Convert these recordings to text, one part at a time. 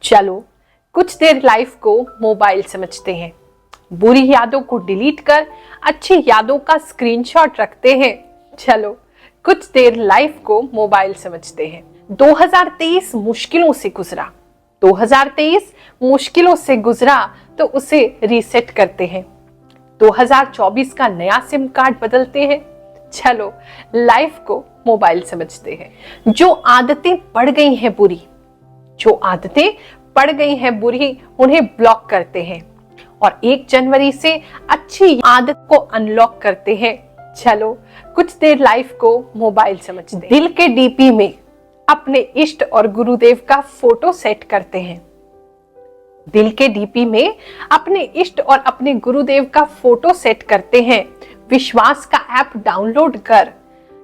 चलो कुछ their life को मोबाइल समझते हैं, बुरी यादों को डिलीट कर अच्छी यादों का स्क्रीनशॉट रखते हैं। चलो कुछ देर लाइफ को मोबाइल समझते हैं। 2023 मुश्किलों से गुजरा, 2023 मुश्किलों से गुजरा तो उसे रीसेट करते हैं। 2024 का नया सिम कार्ड बदलते हैं। चलो लाइफ को मोबाइल समझते हैं। जो आदतें पड़ गई हैं बुरी, जो आदतें पड़ गई हैं बुरी, उन्हें ब्लॉक करते हैं और 1 जनवरी से अच्छी आदत को अनलॉक करते हैं। चलो कुछ देर लाइफ को मोबाइल समझते हैं। दिल के डीपी में अपने इष्ट और गुरुदेव का फोटो सेट करते हैं। दिल के डीपी में अपने इष्ट और अपने गुरुदेव का फोटो सेट करते हैं। विश्वास का ऐप डाउनलोड कर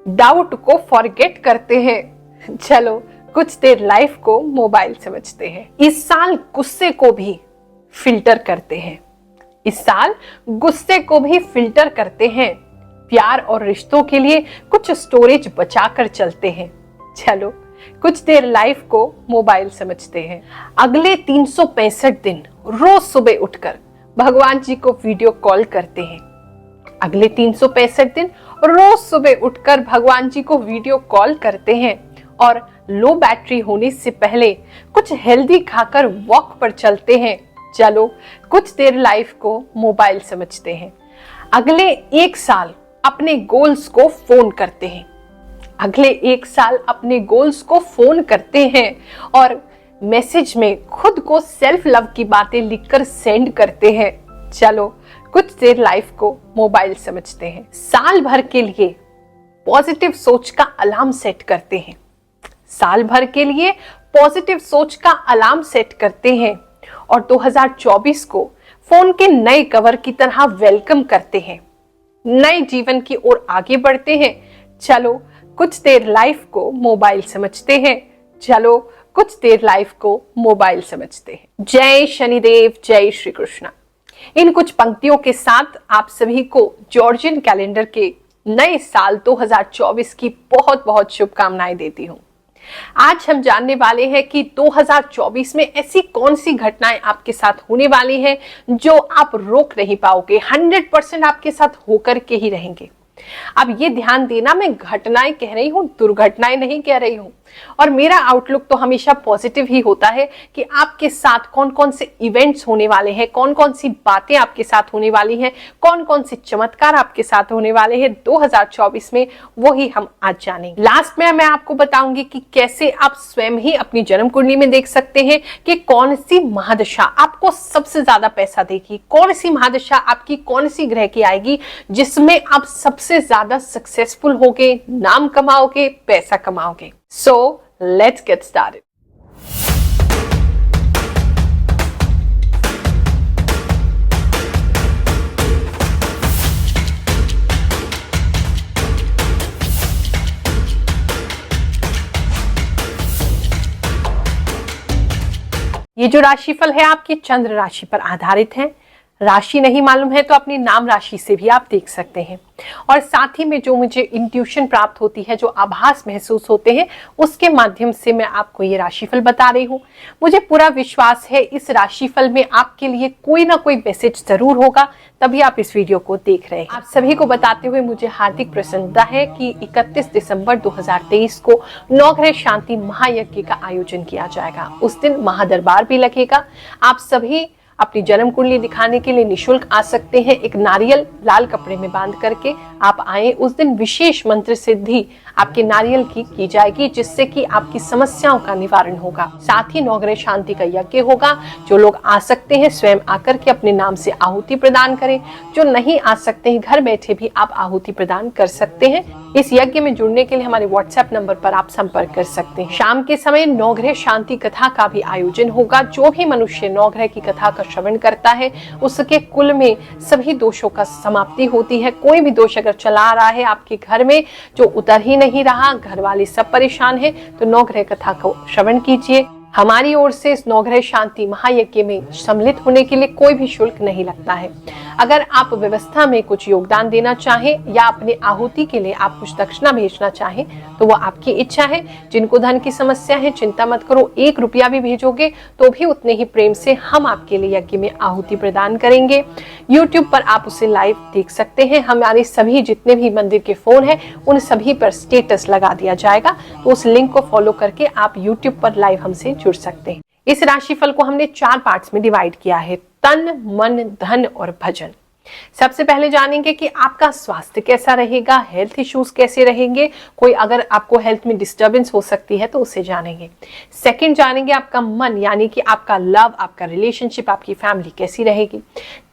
डाउट को फॉरगेट करते हैं। चलो कुछ देर लाइफ को मोबाइल समझते हैं। इस साल गुस्से को भी फिल्टर करते हैं। इस साल गुस्से को भी फिल्टर करते हैं। प्यार और रिश्तों के लिए कुछ स्टोरेज बचाकर चलते हैं। चलो कुछ देर लाइफ को मोबाइल समझते हैं। अगले 365 दिन रोज सुबह उठकर भगवान जी को वीडियो कॉल करते हैं। अगले 365 दिन रोज सुबह उठकर भगवान जी को वीडियो कॉल करते हैं और लो बैटरी होने से पहले कुछ हेल्दी खाकर वॉक पर चलते हैं। चलो कुछ देर लाइफ को मोबाइल समझते हैं। अगले 1 साल अपने गोल्स को फोन करते हैं। अगले 1 साल अपने गोल्स को फोन करते हैं और मैसेज में खुद को सेल्फ लव की बातें लिखकर सेंड करते हैं। चलो कुछ देर लाइफ को मोबाइल समझते हैं। साल भर के लिए पॉजिटिव सोच का अलार्म सेट करते हैं। साल भर के लिए पॉजिटिव सोच का अलार्म सेट करते हैं और 2024 को फोन के नए कवर की तरह वेलकम करते हैं। नए जीवन की ओर आगे बढ़ते हैं। चलो कुछ देर लाइफ को मोबाइल समझते हैं। चलो कुछ देर लाइफ को मोबाइल समझते हैं। जय शनिदेव, जय श्री कृष्णा। इन कुछ पंक्तियों के साथ आप सभी को जॉर्जियन कैलेंडर के नए साल 2024 की बहुत बहुत शुभकामनाएं देती हूँ। आज हम जानने वाले हैं कि 2024 में ऐसी कौन सी घटनाएं आपके साथ होने वाली हैं जो आप रोक नहीं पाओगे, 100% आपके साथ होकर के ही रहेंगे। अब ये ध्यान देना, मैं घटनाएं कह रही हूं, दुर्घटनाएं नहीं कह रही हूं। और मेरा आउटलुक तो हमेशा पॉजिटिव ही होता है कि आपके साथ कौन कौन से इवेंट्स होने वाले हैं, कौन कौन सी बातें आपके साथ होने वाली हैं, कौन कौन से चमत्कार आपके साथ होने वाले हैं 2024 में, वो ही हम आज जानेंगे। लास्ट में मैं आपको बताऊंगी कि कैसे आप स्वयं ही अपनी जन्म कुंडली में देख सकते हैं कि कौन सी महादशा आपको सबसे ज्यादा पैसा देगी, कौन सी महादशा आपकी कौन सी ग्रह की आएगी जिसमें आप सबसे ज्यादा सक्सेसफुल होगे, नाम कमाओगे, पैसा कमाओगे। So let's get started. ये जो राशिफल है आपकी चंद्र राशि पर आधारित है। राशि नहीं मालूम है तो अपनी नाम राशि से भी आप देख सकते हैं। और साथ ही में जो मुझे इंट्यूशन प्राप्त होती है, जो आभास महसूस होते हैं, उसके माध्यम से मैं आपको ये राशिफल बता रही हूँ। मुझे पूरा विश्वास है इस राशिफल में आपके लिए कोई ना कोई मैसेज जरूर होगा, तभी आप इस वीडियो को देख रहे हैं। आप सभी को बताते हुए मुझे हार्दिक प्रसन्नता है कि 31 दिसंबर 2023 को नवग्रह शांति महायज्ञ का आयोजन किया जाएगा। उस दिन महादरबार भी लगेगा। आप सभी अपनी जन्म कुंडली दिखाने के लिए निशुल्क आ सकते हैं। एक नारियल लाल कपड़े में बांध करके आप आए। उस दिन विशेष मंत्र सिद्धि आपके नारियल की जाएगी, जिससे कि आपकी समस्याओं का निवारण होगा। साथ ही नवग्रह शांति का यज्ञ होगा। जो लोग आ सकते हैं स्वयं आकर के अपने नाम से आहुति प्रदान करें। जो नहीं आ सकते हैं घर बैठे भी आप आहुति प्रदान कर सकते हैं। इस यज्ञ में जुड़ने के लिए हमारे व्हाट्सएप नंबर पर आप संपर्क कर सकते हैं। शाम के समय नवग्रह शांति कथा का भी आयोजन होगा। जो भी मनुष्य नवग्रह की कथा का श्रवण करता है उसके कुल में सभी दोषों का समाप्ति होती है। कोई भी दोष अगर चला आ रहा है आपके घर में जो उतर ही नहीं रहा, घर वाले सब परेशान हैं, तो नवग्रह कथा को श्रवण कीजिए। हमारी ओर से इस नवग्रह शांति महायज्ञ में सम्मिलित होने के लिए कोई भी शुल्क नहीं लगता है। अगर आप व्यवस्था में कुछ योगदान देना चाहें या अपने आहुति के लिए आप कुछ दक्षिणा भेजना चाहें तो वो आपकी इच्छा है। जिनको धन की समस्या है चिंता मत करो, 1 रुपया भी भेजोगे तो भी उतने ही प्रेम से हम आपके लिए यज्ञ में आहुति प्रदान करेंगे। YouTube पर आप उसे लाइव देख सकते हैं। हमारे सभी जितने भी मंदिर के फोन हैं उन सभी पर स्टेटस लगा दिया जाएगा, तो उस लिंक को फॉलो करके आप YouTube पर लाइव हमसे जुड़ सकते हैं। इस राशिफल को हमने 4 पार्ट्स में डिवाइड किया है, तन, मन, धन और भजन। सबसे पहले जानेंगे कि आपका स्वास्थ्य कैसा रहेगा, हेल्थ इश्यूज कैसे रहेंगे, कोई अगर आपको हेल्थ में डिस्टरबेंस हो सकती है तो उसे जानेंगे। सेकंड जानेंगे आपका मन, यानी कि आपका लव, आपका रिलेशनशिप, आपकी फैमिली कैसी रहेगी।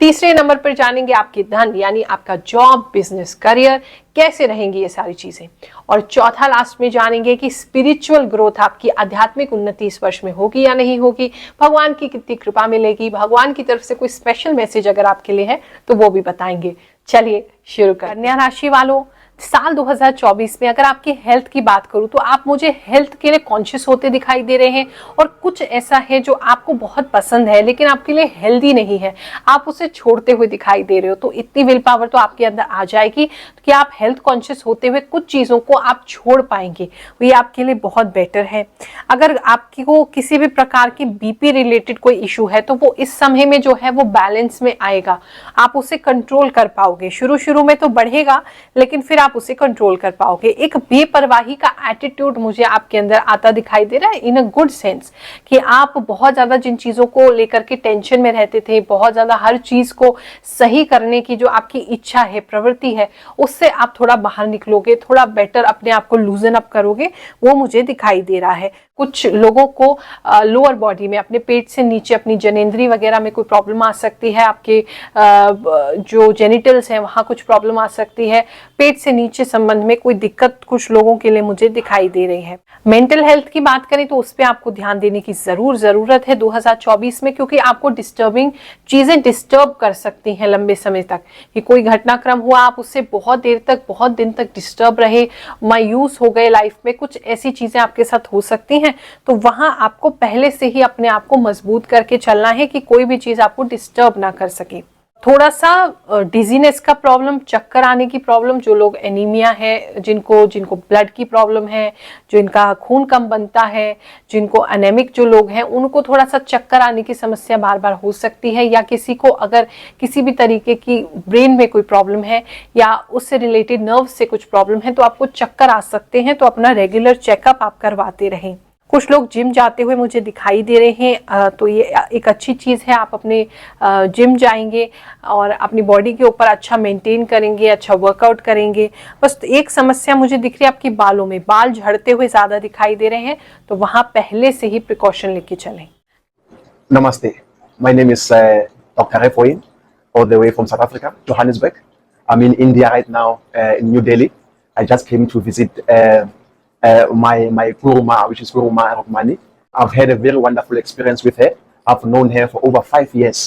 तीसरे नंबर पर जानेंगे आपके धन, यानी आपका जॉब, बिजनेस, करियर कैसे रहेंगी ये सारी चीजें। और चौथा लास्ट में जानेंगे कि स्पिरिचुअल ग्रोथ, आपकी आध्यात्मिक उन्नति इस वर्ष में होगी या नहीं होगी, भगवान की कितनी कृपा मिलेगी, भगवान की तरफ से कोई स्पेशल मैसेज अगर आपके लिए है तो वो भी बताएंगे। चलिए शुरू कर। कन्या राशि वालों, साल 2024 में अगर आपकी हेल्थ की बात करूं तो आप मुझे हेल्थ के लिए कॉन्शियस होते दिखाई दे रहे हैं, और कुछ ऐसा है जो आपको बहुत पसंद है लेकिन आपके लिए हेल्दी नहीं है, आप उसे छोड़ते हुए दिखाई दे रहे हो। तो इतनी विल पावर तो आपके अंदर आ जाएगी कि आप हेल्थ कॉन्शियस होते हुए कुछ चीजों को आप छोड़ पाएंगे, ये आपके लिए बहुत बेटर है। अगर आपको किसी भी प्रकार की बीपी रिलेटेड कोई इशू है तो वो इस समय में जो है वो बैलेंस में आएगा, आप उसे कंट्रोल कर पाओगे। शुरू में तो बढ़ेगा लेकिन फिर आप उसे कंट्रोल कर पाओगे। एक बेपरवाही का एटीट्यूड मुझे आपके अंदर आता दिखाई दे रहा है, इन अ गुड सेंस, कि आप बहुत ज्यादा जिन चीजों को लेकर के टेंशन में रहते थे, बहुत ज्यादा हर चीज को सही करने की जो आपकी इच्छा है, प्रवृत्ति है, उससे आप थोड़ा बाहर निकलोगे, थोड़ा बेटर अपने आप को लूजन अप करोगे, वो मुझे दिखाई दे रहा है। कुछ लोगों को लोअर बॉडी में, अपने पेट से नीचे, अपनी जनेंद्री वगैरह में कोई प्रॉब्लम आ सकती है, आपके जो जेनिटल्स हैं वहां कुछ प्रॉब्लम आ सकती है, पेट से नीचे संबंध में कोई दिक्कत कुछ लोगों के लिए मुझे दिखाई दे रही है। मेंटल हेल्थ की बात करें तो उस पर आपको ध्यान देने की जरूरत है 2024 में, क्योंकि आपको डिस्टर्बिंग चीजें डिस्टर्ब कर सकती हैं लंबे समय तक, कि कोई घटनाक्रम हुआ, आप उससे बहुत देर तक, बहुत दिन तक डिस्टर्ब रहे, मायूस हो गए लाइफ में, कुछ ऐसी चीजें आपके साथ हो सकती हैं। तो वहां आपको पहले से ही अपने आप को मजबूत करके चलना है कि कोई भी चीज आपको डिस्टर्ब ना कर सके। थोड़ा सा डिजीनेस का प्रॉब्लम, चक्कर आने की प्रॉब्लम, जो लोग एनीमिया है, जिनको ब्लड की प्रॉब्लम है, जिनका खून कम बनता है, जिनको एनेमिक जो लोग हैं, उनको थोड़ा सा चक्कर आने की समस्या बार बार हो सकती है। या किसी को अगर किसी भी तरीके की ब्रेन में कोई प्रॉब्लम है या उससे रिलेटेड नर्व से कुछ प्रॉब्लम है तो आपको चक्कर आ सकते हैं, तो अपना रेगुलर चेकअप आप करवाते रहें। कुछ लोग जिम जाते हुए मुझे दिखाई दे रहे हैं, तो ये एक अच्छी चीज़ है, आप अपने जिम जाएंगे और अपनी बॉडी के ऊपर अच्छा मेंटेन करेंगे, अच्छा वर्कआउट करेंगे। बस एक समस्या मुझे दिख रही है, आपके बालों में बाल झड़ते हुए ज़्यादा दिखाई दे रहे हैं, तो वहाँ पहले से ही प्रिकॉशन लेके चलें। नमस्ते, my name is Dr. Refoin, all the way from South Africa, Johannesburg. I'm in India right now, in New Delhi. I just came to visit my Guru Ma, which is Guru Ma Rukmani. I've had a very wonderful experience with her. I've known her for over 5 years.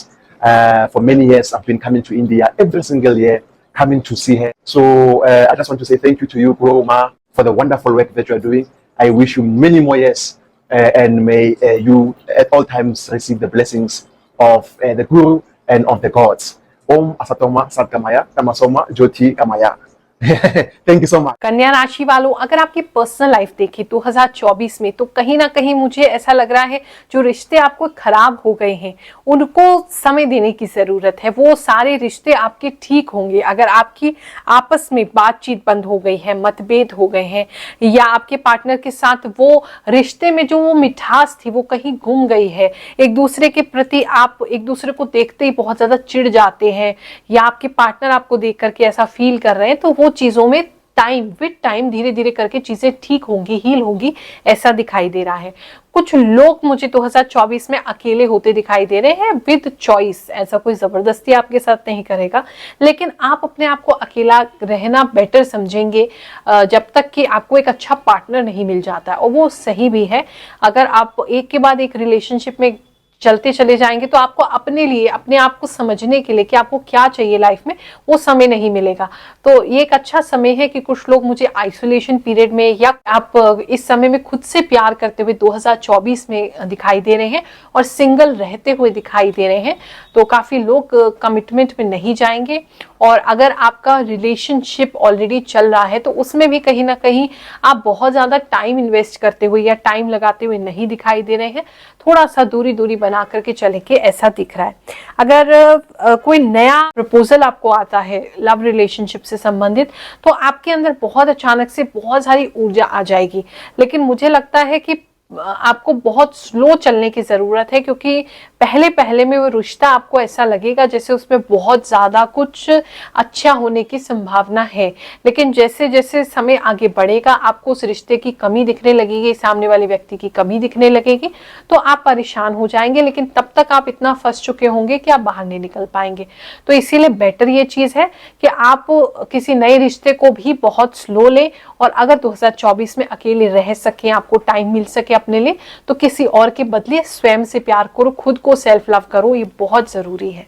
For many years, I've been coming to India every single year, coming to see her. So I just want to say thank you to you, Guru Ma, for the wonderful work that you are doing. I wish you many more years, and may you at all times receive the blessings of the Guru and of the gods. Om Asatoma Satkamaya, Tamasoma Jyoti Kamaya. Thank you so much. कन्या राशि वालों, अगर आपकी personal life देखें 2024 में तो कहीं ना कहीं मुझे ऐसा लग रहा है जो रिश्ते आपको खराब हो गए हैं उनको समय देने की जरूरत है। वो सारे रिश्ते आपके ठीक होंगे। अगर आपकी आपस में बातचीत बंद हो गई है, मतभेद हो गए हैं, या आपके पार्टनर के साथ वो रिश्ते में जो वो मिठास थी वो कहीं गुम गई है, एक दूसरे के प्रति आप एक दूसरे को देखते ही बहुत ज्यादा चिढ़ जाते हैं, या आपके पार्टनर आपको देख करके ऐसा फील कर रहे हैं, तो वो चीजों में विद टाइम धीरे धीरे करके चीजें ठीक होंगी, हील होंगी, ऐसा दिखाई दे रहा है। कुछ लोग मुझे 2024 में अकेले होते दिखाई दे रहे हैं विद चॉइस। ऐसा कोई जबरदस्ती आपके साथ नहीं करेगा, लेकिन आप अपने आप को अकेला रहना बेटर समझेंगे जब तक कि आपको एक अच्छा पार्टनर नहीं मिल जाता है। और वो सही भी है, अगर आप एक के बाद एक रिलेशनशिप में चलते चले जाएंगे तो आपको अपने लिए, अपने आप को समझने के लिए कि आपको क्या चाहिए लाइफ में, वो समय नहीं मिलेगा। तो ये एक अच्छा समय है कि कुछ लोग मुझे आइसोलेशन पीरियड में या आप इस समय में खुद से प्यार करते हुए 2024 में दिखाई दे रहे हैं और सिंगल रहते हुए दिखाई दे रहे हैं। तो काफी लोग कमिटमेंट में नहीं जाएंगे, और अगर आपका रिलेशनशिप ऑलरेडी चल रहा है तो उसमें भी कहीं ना कहीं आप बहुत ज्यादा टाइम इन्वेस्ट करते हुए या टाइम लगाते हुए नहीं दिखाई दे रहे हैं। थोड़ा सा दूरी बना करके चलेंगे, ऐसा दिख रहा है। अगर कोई नया प्रपोजल आपको आता है लव रिलेशनशिप से संबंधित, तो आपके अंदर बहुत अचानक से बहुत सारी ऊर्जा आ जाएगी, लेकिन मुझे लगता है कि आपको बहुत स्लो चलने की जरूरत है, क्योंकि पहले में वो रिश्ता आपको ऐसा लगेगा जैसे उसमें बहुत ज्यादा कुछ अच्छा होने की संभावना है, लेकिन जैसे जैसे समय आगे बढ़ेगा आपको उस रिश्ते की कमी दिखने लगेगी, सामने वाले व्यक्ति की कमी दिखने लगेगी, तो आप परेशान हो जाएंगे। लेकिन तब तक आप इतना फंस चुके होंगे कि आप बाहर नहीं निकल पाएंगे। तो इसीलिए बेटर ये चीज है कि आप किसी नए रिश्ते को भी बहुत स्लो लें, और अगर 2024 में अकेले रह सके, आपको टाइम मिल सके अपने लिए, तो किसी और के बदले स्वयं से प्यार करो, खुद को सेल्फ लव करो, ये बहुत जरूरी है।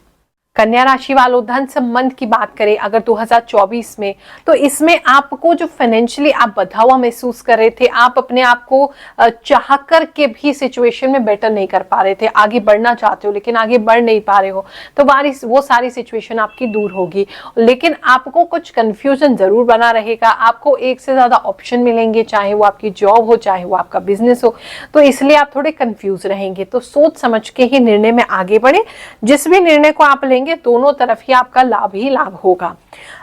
कन्या राशि वालों, धन संबंध की बात करें अगर 2024 में, तो इसमें आपको जो फाइनेंशियली आप बंधा हुआ महसूस कर रहे थे, आप अपने आप को चाह कर के भी सिचुएशन में बेटर नहीं कर पा रहे थे, आगे बढ़ना चाहते हो लेकिन आगे बढ़ नहीं पा रहे हो, तो वो सारी सिचुएशन आपकी दूर होगी। लेकिन आपको कुछ कंफ्यूजन जरूर बना रहेगा, आपको एक से ज्यादा ऑप्शन मिलेंगे, चाहे वो आपकी जॉब हो चाहे वो आपका बिजनेस हो, तो इसलिए आप थोड़े कंफ्यूज रहेंगे। तो सोच समझ के ही निर्णय में आगे बढ़े, जिस भी निर्णय को आप लेंगे दोनों तरफ ही आपका लाभ ही लाभ होगा।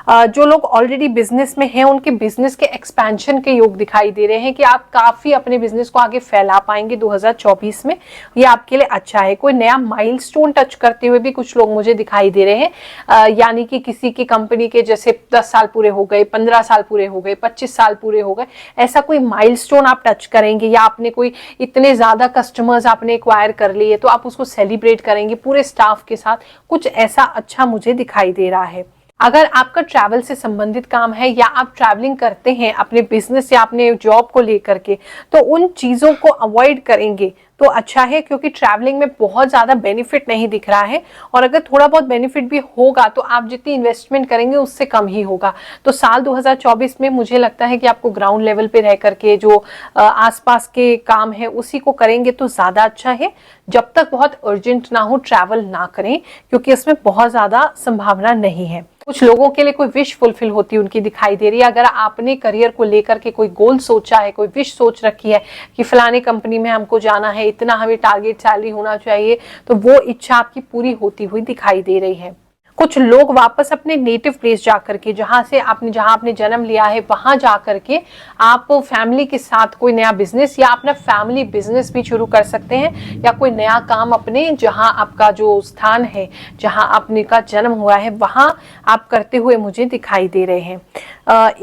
जो लोग ऑलरेडी बिजनेस में हैं उनके बिजनेस के एक्सपेंशन के योग दिखाई दे रहे हैं कि आप काफी अपने बिजनेस को आगे फैला पाएंगे 2024 में, ये आपके लिए अच्छा है। कोई नया माइलस्टोन टच करते हुए भी कुछ लोग मुझे दिखाई दे रहे हैं, यानी कि किसी की कंपनी के जैसे 10 साल पूरे हो गए, 15 साल पूरे हो गए, 25 साल पूरे हो गए, ऐसा कोई माइलस्टोन आप टच करेंगे, या आपने कोई इतने ज्यादा कस्टमर्स आपने एक्वायर कर लिए तो आप उसको सेलिब्रेट करेंगे पूरे स्टाफ के साथ, कुछ ऐसा अच्छा मुझे दिखाई दे रहा है। अगर आपका ट्रैवल से संबंधित काम है या आप ट्रैवलिंग करते हैं अपने बिजनेस या अपने जॉब को लेकर के, तो उन चीजों को अवॉइड करेंगे तो अच्छा है, क्योंकि ट्रैवलिंग में बहुत ज्यादा बेनिफिट नहीं दिख रहा है, और अगर थोड़ा बहुत बेनिफिट भी होगा तो आप जितनी इन्वेस्टमेंट करेंगे उससे कम ही होगा। तो साल 2024 में मुझे लगता है कि आपको ग्राउंड लेवल पे रह करके जो आसपास के काम है उसी को करेंगे तो ज्यादा अच्छा है। जब तक बहुत अर्जेंट ना हो ट्रैवल ना करें, क्योंकि इसमें बहुत ज्यादा संभावना नहीं है। कुछ लोगों के लिए कोई विश फुलफिल होती उनकी दिखाई दे रही है। अगर आपने करियर को लेकर के कोई गोल सोचा है, कोई विश सोच रखी है कि फलाने कंपनी में हमको जाना है, इतना हमें टारगेट सैलरी होना चाहिए, तो वो इच्छा आपकी पूरी होती हुई दिखाई दे रही है। कुछ लोग वापस अपने नेटिव प्लेस जाकर के, जहां आपने जन्म लिया है वहां जाकर के आप फैमिली के साथ कोई नया बिजनेस या अपना फैमिली बिजनेस भी शुरू कर सकते हैं, या कोई नया काम अपने जहां आपका जो स्थान है, जहां आपने का जन्म हुआ है वहां आप करते हुए मुझे दिखाई दे रहे हैं।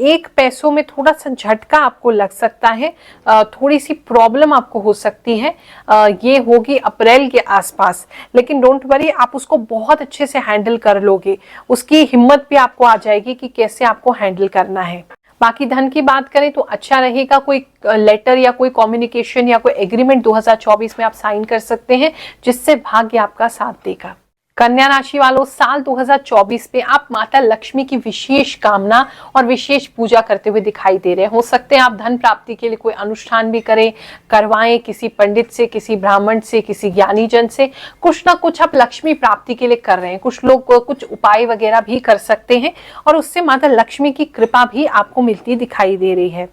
एक पैसों में थोड़ा सा झटका आपको लग सकता है, थोड़ी सी प्रॉब्लम आपको हो सकती है, ये होगी अप्रैल के आसपास, लेकिन डोंट वरी, आप उसको बहुत अच्छे से हैंडल कर लोगे, उसकी हिम्मत भी आपको आ जाएगी कि कैसे आपको हैंडल करना है। बाकी धन की बात करें तो अच्छा रहेगा, कोई लेटर या कोई कम्युनिकेशन या कोई एग्रीमेंट 2024 में आप साइन कर सकते हैं, जिससे भाग्य आपका साथ देगा। कन्या राशि वालों, साल 2024 में आप माता लक्ष्मी की विशेष कामना और विशेष पूजा करते हुए दिखाई दे रहे हैं। हो सकते हैं आप धन प्राप्ति के लिए कोई अनुष्ठान भी करवाएं, किसी पंडित से, किसी ब्राह्मण से, किसी ज्ञानी जन से, कुछ ना कुछ आप लक्ष्मी प्राप्ति के लिए कर रहे हैं। कुछ लोग कुछ उपाय वगैरह भी कर सकते हैं, और उससे माता लक्ष्मी की कृपा भी आपको मिलती दिखाई दे रही है।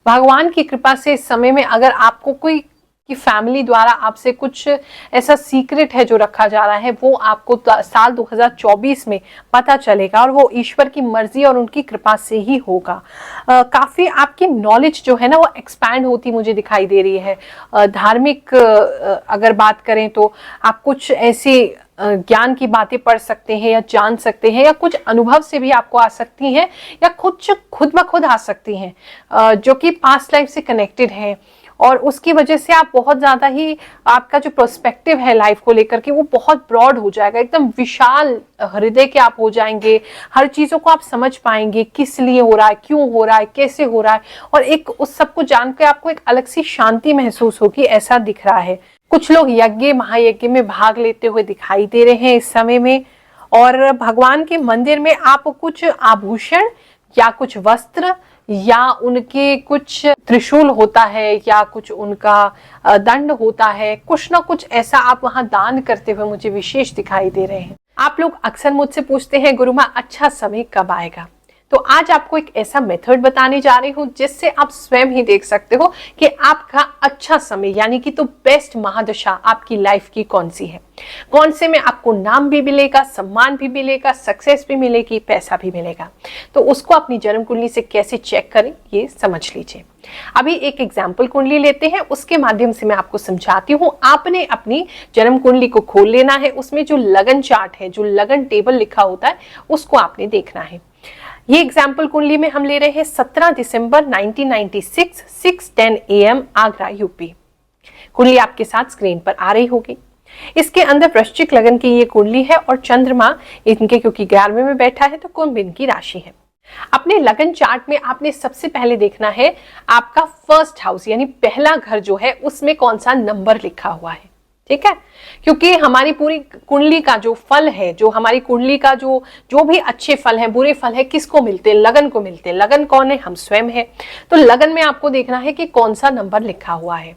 भगवान की कृपा से इस समय में अगर आपको कोई कि फैमिली द्वारा आपसे कुछ ऐसा सीक्रेट है जो रखा जा रहा है, वो आपको साल 2024 में पता चलेगा, और वो ईश्वर की मर्जी और उनकी कृपा से ही होगा। काफी आपकी नॉलेज जो है ना वो एक्सपैंड होती मुझे दिखाई दे रही है। धार्मिक अगर बात करें तो आप कुछ ऐसे ज्ञान की बातें पढ़ सकते हैं या जान सकते हैं, या कुछ अनुभव से भी आपको आ सकती हैं, या खुद ब खुद आ सकती हैं जो कि पास्ट लाइफ से कनेक्टेड है, और उसकी वजह से आप बहुत ज्यादा ही, आपका जो पर्सपेक्टिव है लाइफ को लेकर के वो बहुत ब्रॉड हो जाएगा, एकदम विशाल हृदय के आप हो जाएंगे। हर चीजों को आप समझ पाएंगे, किस लिए हो रहा है, क्यों हो रहा है, कैसे हो रहा है, और एक उस सबको जान के आपको एक अलग सी शांति महसूस होगी, ऐसा दिख रहा है। कुछ लोग यज्ञ महायज्ञ में भाग लेते हुए दिखाई दे रहे हैं इस समय में, और भगवान के मंदिर में आप कुछ आभूषण या कुछ वस्त्र या उनके कुछ त्रिशूल होता है या कुछ उनका दंड होता है, कुछ ना कुछ ऐसा आप वहां दान करते हुए मुझे विशेष दिखाई दे रहे हैं। आप लोग अक्सर मुझसे पूछते हैं गुरु माँ अच्छा समय कब आएगा, तो आज आपको एक ऐसा मेथड बताने जा रही हूं जिससे आप स्वयं ही देख सकते हो कि आपका अच्छा समय यानी कि तो बेस्ट महादशा आपकी लाइफ की कौन सी है, कौन से में आपको नाम भी मिलेगा, सम्मान भी मिलेगा, सक्सेस भी मिलेगी, पैसा भी मिलेगा। तो उसको अपनी जन्म कुंडली से कैसे चेक करें ये समझ लीजिए। अभी एक एग्जाम्पल कुंडली लेते हैं, उसके माध्यम से मैं आपको समझाती हूँ। आपने अपनी जन्म कुंडली को खोल लेना है, उसमें जो लगन चार्ट है, जो लगन टेबल लिखा होता है, उसको आपने देखना है। ये एग्जाम्पल कुंडली में हम ले रहे हैं 17 दिसंबर 1996 6:10 AM आगरा यूपी। कुंडली आपके साथ स्क्रीन पर आ रही होगी। इसके अंदर वृश्चिक लगन की ये कुंडली है और चंद्रमा इनके क्योंकि 11वें में बैठा है तो कुंभ इनकी राशि है। अपने लगन चार्ट में आपने सबसे पहले देखना है आपका फर्स्ट हाउस यानी पहला घर जो है उसमें कौन सा नंबर लिखा हुआ है, ठीक है। क्योंकि हमारी पूरी कुंडली का जो फल है, जो हमारी कुंडली का जो भी अच्छे फल हैं, बुरे फल है, किसको मिलते हैं? लगन को मिलते हैं। लगन कौन है? हम स्वयं है। तो लगन में आपको देखना है कि कौन सा नंबर लिखा हुआ है।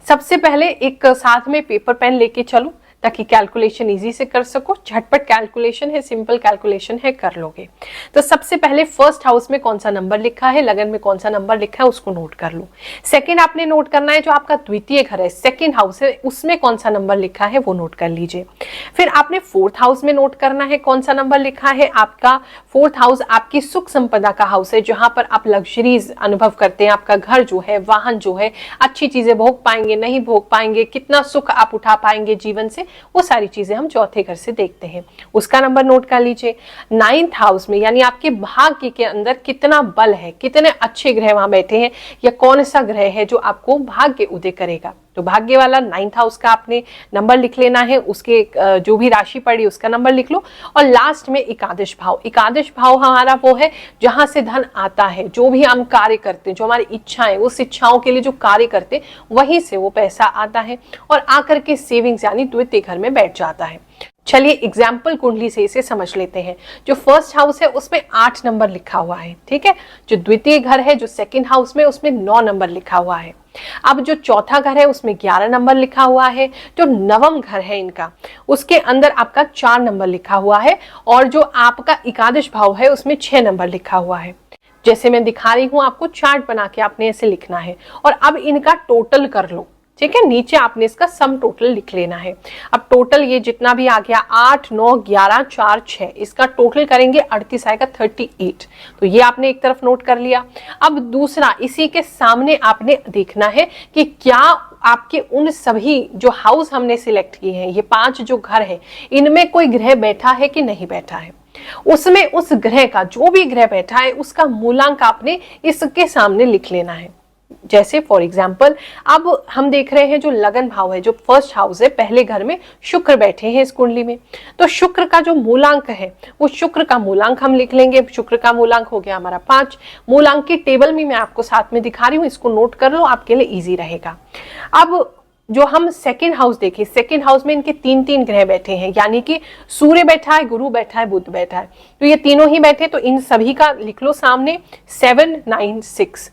सबसे पहले एक साथ में पेपर पेन लेके चलो ताकि कैलकुलेशन इजी से कर सको। झटपट कैलकुलेशन है, सिंपल कैलकुलेशन है, कर लोगे। तो सबसे पहले फर्स्ट हाउस में कौन सा नंबर लिखा है, लगन में कौन सा नंबर लिखा है उसको नोट कर लो। सेकंड आपने नोट करना है जो आपका द्वितीय घर है, सेकंड हाउस है, उसमें कौन सा नंबर लिखा है वो नोट कर लीजिए। फिर आपने फोर्थ हाउस में नोट करना है कौन सा नंबर लिखा है। आपका फोर्थ हाउस आपकी सुख संपदा का हाउस है, जहां पर आप लग्जरीज अनुभव करते हैं। आपका घर जो है, वाहन जो है, अच्छी चीजें भोग पाएंगे, नहीं भोग पाएंगे, कितना सुख आप उठा पाएंगे जीवन से, वो सारी चीजें हम चौथे घर से देखते हैं। उसका नंबर नोट कर लीजिए। 9th हाउस में यानी आपके भाग्य के अंदर कितना बल है, कितने अच्छे ग्रह वहां बैठे हैं, या कौन सा ग्रह है जो आपको भाग्य उदय करेगा। तो भाग्य वाला 9th हाउस का आपने नंबर लिख लेना है, उसके जो भी राशि पड़ी उसका नंबर लिख लो। और लास्ट में एकादश भाव। एकादश भाव हमारा वो है जहां से धन आता है, जो भी हम कार्य करते हैं, जो हमारी इच्छाएं, उस इच्छाओं के लिए जो कार्य करते हैं वहीं से वो पैसा आता है और आकर के सेविंग्स यानी द्वितीय घर में बैठ जाता है। चलिए एग्जाम्पल कुंडली से इसे समझ लेते हैं। जो फर्स्ट हाउस है उसमें 8 नंबर लिखा हुआ है, ठीक है। जो द्वितीय घर है, जो सेकंड हाउस में, उसमें 9 नंबर लिखा हुआ है। अब जो चौथा घर है उसमें 11 नंबर लिखा हुआ है। जो नवम घर है इनका, उसके अंदर आपका 4 नंबर लिखा हुआ है। और जो आपका एकादश भाव है उसमें 6 नंबर लिखा हुआ है। जैसे मैं दिखा रही हूं आपको, चार्ट बना के आपने ऐसे लिखना है और अब इनका टोटल कर लो, ठीक है। नीचे आपने इसका सम टोटल लिख लेना है। अब टोटल ये जितना भी आ गया 8, 9, 11, 4, 6, इसका टोटल करेंगे 38 आएगा 38। तो ये आपने एक तरफ नोट कर लिया। अब दूसरा, इसी के सामने आपने देखना है कि क्या आपके उन सभी जो हाउस हमने सिलेक्ट किए हैं, ये 5 जो घर है, इनमें कोई ग्रह बैठा है कि नहीं बैठा है। उसमें उस ग्रह का, जो भी ग्रह बैठा है उसका मूलांक आपने इसके सामने लिख लेना है। जैसे फॉर एग्जाम्पल अब हम देख रहे हैं जो लगन भाव है, जो फर्स्ट हाउस है, पहले घर में शुक्र बैठे हैं इस कुंडली में। तो शुक्र का जो मूलांक है वो शुक्र का मूलांक हम लिख लेंगे। शुक्र का मूलांक हो गया हमारा 5। मूलांक की टेबल में मैं आपको साथ में दिखा रही हूँ, इसको नोट कर लो, आपके लिए इजी रहेगा। अब जो हम सेकंड हाउस देखें, सेकंड हाउस में इनके 3 ग्रह बैठे हैं, यानी कि सूर्य बैठा है, गुरु बैठा है, बुध बैठा है। तो ये तीनों ही बैठे, तो इन सभी का लिख लो सामने 7, 9, 6।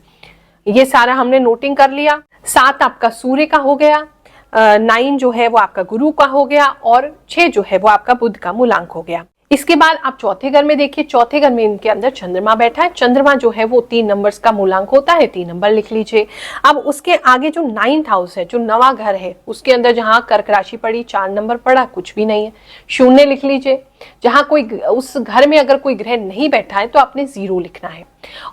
ये सारा हमने नोटिंग कर लिया। 7 आपका सूर्य का हो गया, 9 जो है वो आपका गुरु का हो गया और 6 जो है वो आपका बुध का मूलांक हो गया। इसके बाद आप चौथे घर में देखिए, चौथे घर में इनके अंदर चंद्रमा बैठा है। चंद्रमा जो है वो 3 नंबर्स का मूलांक होता है, 3 नंबर लिख लीजिए। अब उसके आगे जो 9th हाउस है, जो नवा घर है, उसके अंदर जहां कर्क राशि पड़ी 4 नंबर पड़ा, कुछ भी नहीं है, 0 लिख लीजिए। जहां कोई उस घर में अगर कोई ग्रह नहीं बैठा है तो आपने 0 लिखना है।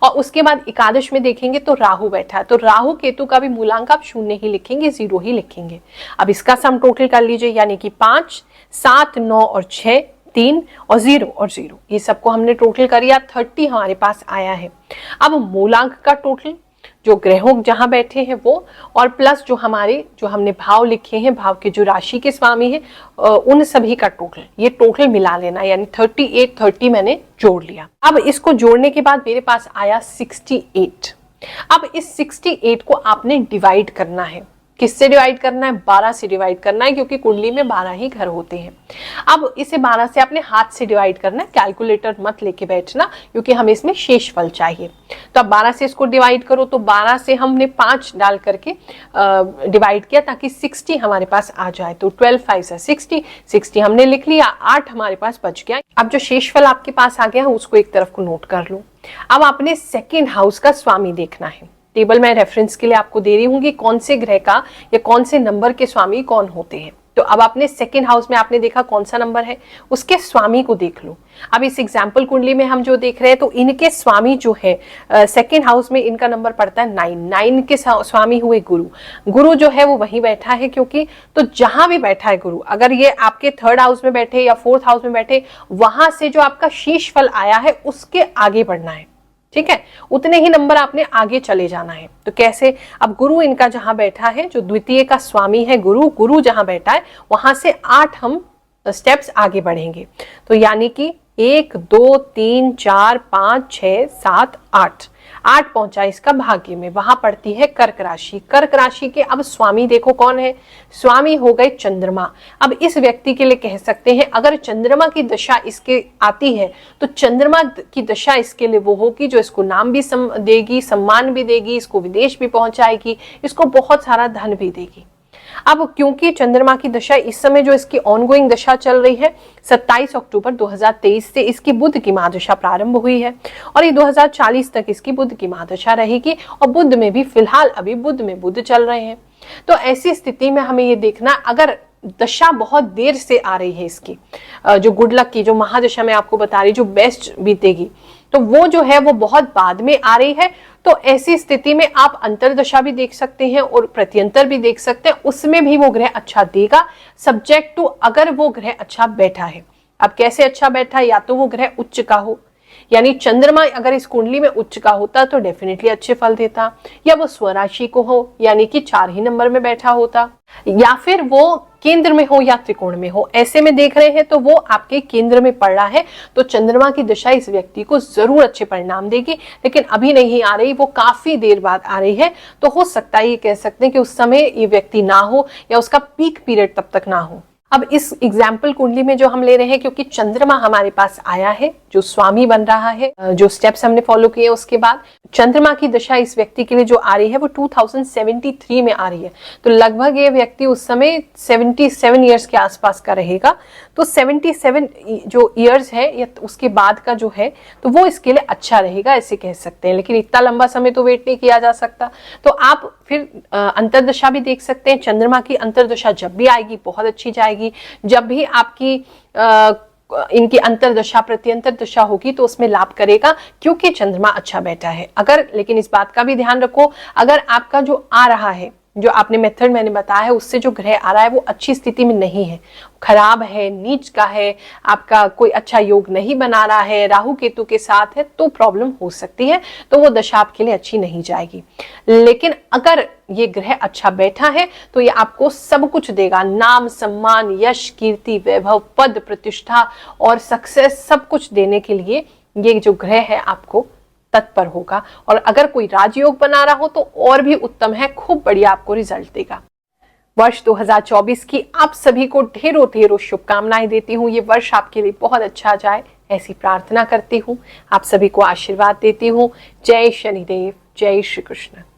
और उसके बाद एकादश में देखेंगे तो राहु बैठा है, तो राहु केतु का भी मूलांक आप 0 ही लिखेंगे, 0 ही लिखेंगे। अब इसका सम टोटल कर लीजिए, यानी कि 5, 7, 9 और 6, 3 और 0 और 0, ये सबको हमने टोटल कर लिया, 30 हमारे पास आया है। अब मूलांक का टोटल, जो ग्रहों जहां बैठे हैं वो, और प्लस जो हमारे जो हमने भाव लिखे हैं, भाव के जो राशि के स्वामी हैं, उन सभी का टोटल, ये टोटल मिला लेना, यानी 30 मैंने जोड़ लिया। अब इसको जोड़ने के बाद मेरे पास आया 68। अब इस 68 को आपने डिवाइड करना है। किससे डिवाइड करना है? 12 से डिवाइड करना है, क्योंकि कुंडली में 12 ही घर होते हैं। अब इसे 12 से आपने हाथ से डिवाइड करना है, कैलकुलेटर मत लेके बैठना, क्योंकि हमें इसमें शेषफल चाहिए। तो अब 12 से इसको डिवाइड करो, तो 12 से हमने 5 डाल करके डिवाइड किया ताकि 60 हमारे पास आ जाए। तो 12 5 से 60 हमने लिख लिया, 8 हमारे पास बच गया। अब जो शेषफल आपके पास आ गया उसको एक तरफ को नोट कर लो। अब आपने सेकेंड हाउस का स्वामी देखना है। टेबल मैं रेफरेंस के लिए आपको दे रही हूँ कि कौन से ग्रह का या कौन से नंबर के स्वामी कौन होते हैं। तो अब आपने सेकेंड हाउस में आपने देखा कौन सा नंबर है, उसके स्वामी को देख लो। अब इस एग्जाम्पल कुंडली में हम जो देख रहे हैं तो इनके स्वामी जो है सेकेंड हाउस में इनका नंबर पड़ता है 9 के स्वामी हुए गुरु। गुरु जो है वो वहीं बैठा है, क्योंकि तो जहां भी बैठा है गुरु, अगर ये आपके थर्ड हाउस में बैठे या फोर्थ हाउस में बैठे, वहां से जो आपका शीश फल आया है उसके आगे बढ़ना है। ठीक है, उतने ही नंबर आपने आगे चले जाना है। तो कैसे? अब गुरु इनका जहां बैठा है, जो द्वितीय का स्वामी है गुरु जहां बैठा है वहां से 8 हम स्टेप्स आगे बढ़ेंगे। तो यानी कि 1 2 3 4 5 6 7 8 पहुंचा इसका भाग्य में, वहां पड़ती है कर्क राशि। कर्क राशि के अब स्वामी देखो कौन है, स्वामी हो गए चंद्रमा। अब इस व्यक्ति के लिए कह सकते हैं अगर चंद्रमा की दशा इसके आती है तो चंद्रमा की दशा इसके लिए वो होगी जो इसको नाम भी देगी, सम्मान भी देगी, इसको विदेश भी पहुंचाएगी, इसको बहुत सारा धन भी देगी। अब क्योंकि चंद्रमा की दशा इस समय जो इसकी ऑनगोइंग दशा चल रही है, 27 अक्टूबर 2023 से इसकी बुध की महादशा प्रारंभ हुई है और ये 2040 तक इसकी बुध की महादशा रहेगी। और बुध में भी फिलहाल अभी बुध में बुध चल रहे हैं। तो ऐसी स्थिति में हमें ये देखना, अगर दशा बहुत देर से आ रही है इसकी, जो गुड लक की जो महादशा मैं आपको बता रही, जो बेस्ट बीतेगी, तो वो जो है वो बहुत बाद में आ रही है। तो ऐसी स्थिति में आप अंतरदशा भी देख सकते हैं और प्रत्यंतर भी देख सकते हैं, उसमें भी वो ग्रह अच्छा देगा, सब्जेक्ट टू अगर वो ग्रह अच्छा बैठा है। अब कैसे अच्छा बैठा है? या तो वो ग्रह उच्च का हो, यानी चंद्रमा अगर इस कुंडली में उच्च का होता तो डेफिनेटली अच्छे फल देता, या वो स्वराशि को हो यानी कि 4 ही नंबर में बैठा होता, या फिर वो केंद्र में हो या त्रिकोण में हो। ऐसे में देख रहे हैं तो वो आपके केंद्र में पड़ रहा है, तो चंद्रमा की दशा इस व्यक्ति को जरूर अच्छे परिणाम देगी। लेकिन अभी नहीं आ रही, वो काफी देर बाद आ रही है। तो हो सकता है ये कह सकते हैं कि उस समय ये व्यक्ति ना हो या उसका पीक पीरियड तब तक ना हो। अब इस एग्जाम्पल कुंडली में जो हम ले रहे हैं, क्योंकि चंद्रमा हमारे पास आया है, जो स्वामी बन रहा है, जो स्टेप्स हमने फॉलो किए उसके बाद चंद्रमा की दशा इस व्यक्ति के लिए जो आ रही है वो 2073 में आ रही है। तो लगभग ये व्यक्ति उस समय 77 ईयर्स के आसपास का रहेगा। तो 77 जो ईयर्स है या उसके बाद का जो है तो वो इसके लिए अच्छा रहेगा, ऐसे कह सकते हैं। लेकिन इतना लंबा समय तो वेट नहीं किया जा सकता। तो आप फिर अंतरदशा भी देख सकते हैं। चंद्रमा की अंतरदशा जब भी आएगी बहुत अच्छी जाएगी। जब भी आपकी इनकी अंतरदशा प्रत्यंतर दशा होगी तो उसमें लाभ करेगा, क्योंकि चंद्रमा अच्छा बैठा है। अगर, लेकिन इस बात का भी ध्यान रखो, अगर आपका जो आ रहा है, जो आपने मेथड मैंने बताया है, उससे जो ग्रह आ रहा है वो अच्छी स्थिति में नहीं है, खराब है, नीच का है, आपका कोई अच्छा योग नहीं बना रहा है, राहु केतु के साथ है, तो प्रॉब्लम हो सकती है। तो वो दशा आपके लिए अच्छी नहीं जाएगी। लेकिन अगर ये ग्रह अच्छा बैठा है तो ये आपको सब कुछ देगा, नाम, सम्मान, यश, कीर्ति, वैभव, पद, प्रतिष्ठा और सक्सेस, सब कुछ देने के लिए ये जो ग्रह है आपको तत्पर होगा। और अगर कोई राजयोग बना रहा हो तो और भी उत्तम है, खूब बढ़िया आपको रिजल्ट देगा। वर्ष 2024 की आप सभी को ढेरों ढेरों शुभकामनाएं देती हूँ। ये वर्ष आपके लिए बहुत अच्छा जाए, ऐसी प्रार्थना करती हूँ। आप सभी को आशीर्वाद देती हूँ। जय शनिदेव, जय श्री कृष्ण।